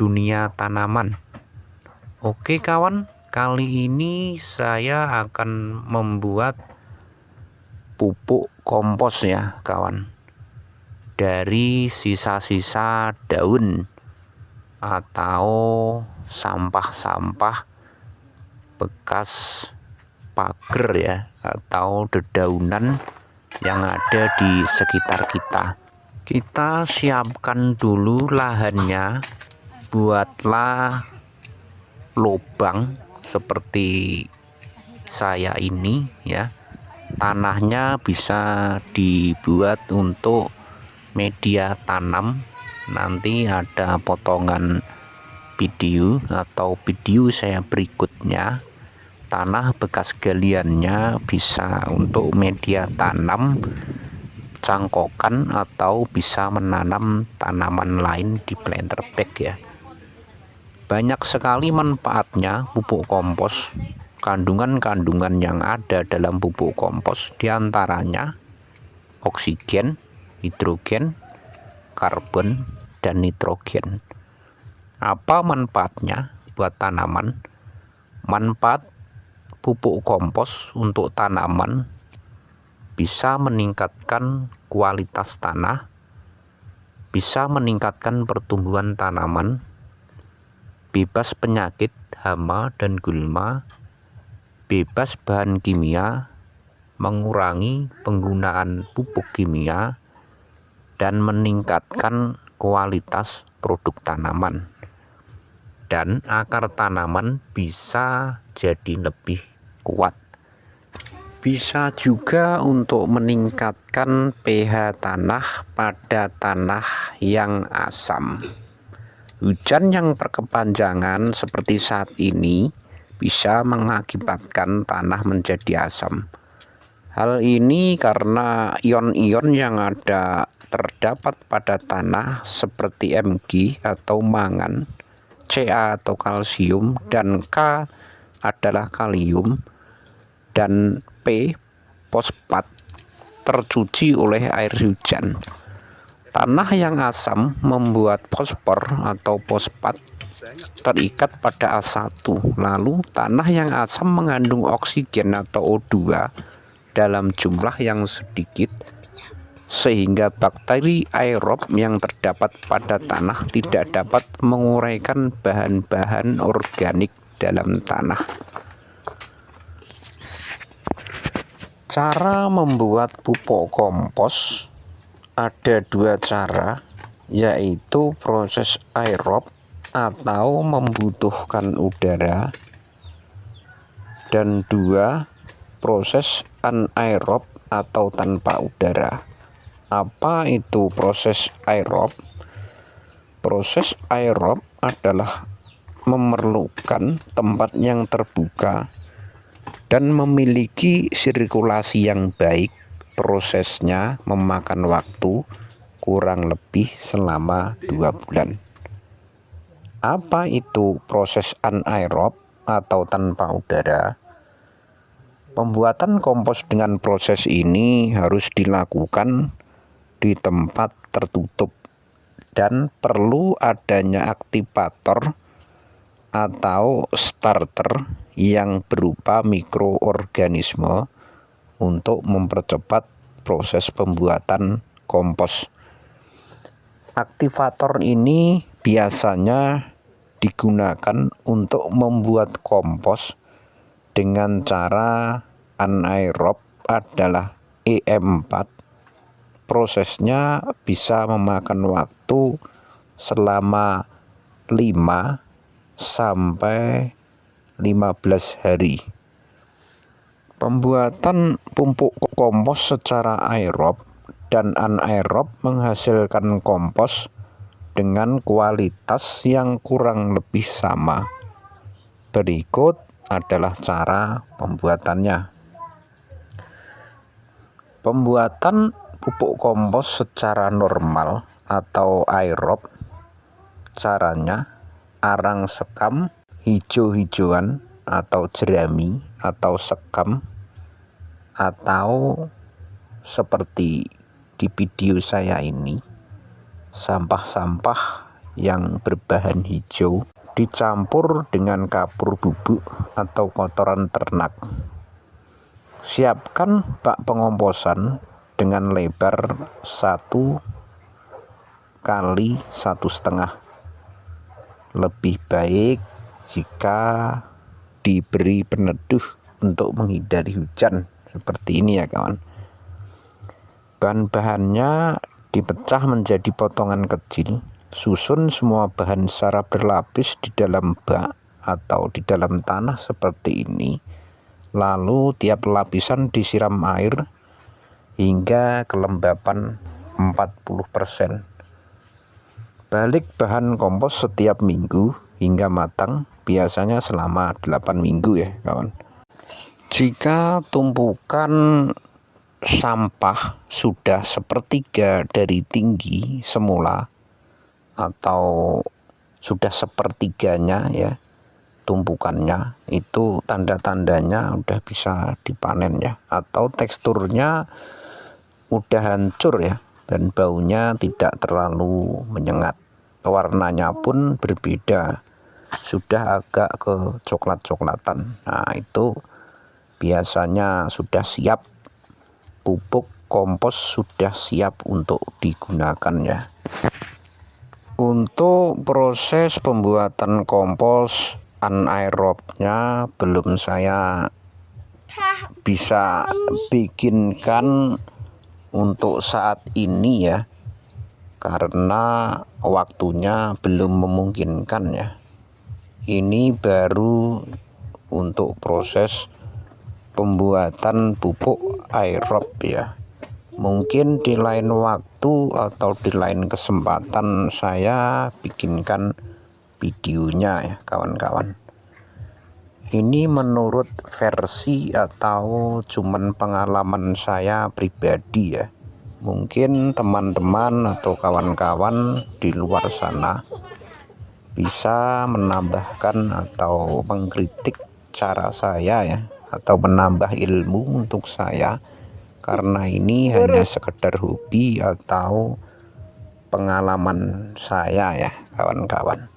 dunia tanaman. Oke kawan, kali ini saya akan membuat pupuk kompos ya kawan, dari sisa-sisa daun atau sampah-sampah bekas pagar ya, atau dedaunan yang ada di sekitar kita. Kita siapkan dulu lahannya, buatlah lubang seperti saya ini ya. Tanahnya bisa dibuat untuk media tanam. Nanti ada potongan video atau video saya berikutnya. Tanah bekas galiannya bisa untuk media tanam, cangkokan, atau bisa menanam tanaman lain di planter bag ya. Banyak sekali manfaatnya pupuk kompos. Kandungan-kandungan yang ada dalam pupuk kompos diantaranya oksigen, hidrogen, karbon, dan nitrogen. Apa manfaatnya buat tanaman? Manfaat pupuk kompos untuk tanaman bisa meningkatkan kualitas tanah, bisa meningkatkan pertumbuhan tanaman, bebas penyakit, hama dan gulma, bebas bahan kimia, mengurangi penggunaan pupuk kimia, dan meningkatkan kualitas produk tanaman. Dan akar tanaman bisa jadi lebih kuat. Bisa juga untuk meningkatkan pH tanah pada tanah yang asam. Hujan yang berkepanjangan seperti saat ini bisa mengakibatkan tanah menjadi asam. Hal ini karena ion-ion yang terdapat pada tanah seperti Mg atau mangan, Ca atau kalsium, dan K adalah kalium, dan P fosfat tercuci oleh air hujan. Tanah yang asam membuat fosfor atau fosfat terikat pada A1. Lalu tanah yang asam mengandung oksigen atau O2 dalam jumlah yang sedikit, sehingga bakteri aerob yang terdapat pada tanah tidak dapat menguraikan bahan-bahan organik dalam tanah. Cara membuat pupuk kompos ada dua cara, yaitu proses aerob atau membutuhkan udara, dan dua, proses anaerob atau tanpa udara. Apa itu proses aerob? Proses aerob adalah memerlukan tempat yang terbuka dan memiliki sirkulasi yang baik. Prosesnya memakan waktu kurang lebih selama 2 bulan. Apa itu proses anaerob atau tanpa udara? Pembuatan kompos dengan proses ini harus dilakukan di tempat tertutup dan perlu adanya aktivator atau starter yang berupa mikroorganisme untuk mempercepat proses pembuatan kompos. Aktivator ini biasanya digunakan untuk membuat kompos dengan cara anaerob adalah E4. Prosesnya bisa memakan waktu selama 5 sampai 15 hari. Pembuatan pupuk kompos secara aerob dan anaerob menghasilkan kompos dengan kualitas yang kurang lebih sama. Berikut adalah cara pembuatannya. Pembuatan pupuk kompos secara normal atau aerob, caranya arang sekam hijau-hijauan atau jerami atau sekam, atau seperti di video saya ini, sampah-sampah yang berbahan hijau dicampur dengan kapur bubuk atau kotoran ternak. Siapkan bak pengomposan dengan lebar 1 kali 1,5. Lebih baik jika diberi peneduh untuk menghindari hujan seperti ini ya kawan. Bahan-bahannya dipecah menjadi potongan kecil. Susun semua bahan secara berlapis di dalam bak atau di dalam tanah seperti ini. Lalu tiap lapisan disiram air hingga kelembapan 40%. Balik bahan kompos setiap minggu hingga matang, biasanya selama 8 minggu ya kawan. Jika tumpukan sampah sudah 1/3 dari tinggi semula atau sudah 1/3-nya ya tumpukannya, itu tanda-tandanya udah bisa dipanen ya, atau teksturnya udah hancur ya, dan baunya tidak terlalu menyengat. Warnanya pun berbeda, sudah agak ke coklat-coklatan. Nah itu biasanya sudah siap, pupuk kompos sudah siap untuk digunakan ya. Untuk proses pembuatan kompos anaerobnya belum saya bisa bikinkan untuk saat ini ya, karena waktunya belum memungkinkan ya. Ini baru untuk proses pembuatan pupuk aerob ya. Mungkin di lain waktu atau di lain kesempatan saya bikinkan videonya ya kawan-kawan. Ini menurut versi atau cuman pengalaman saya pribadi ya. Mungkin teman-teman atau kawan-kawan di luar sana bisa menambahkan atau mengkritik cara saya ya, atau menambah ilmu untuk saya, karena ini hanya sekedar hobi atau pengalaman saya ya kawan-kawan.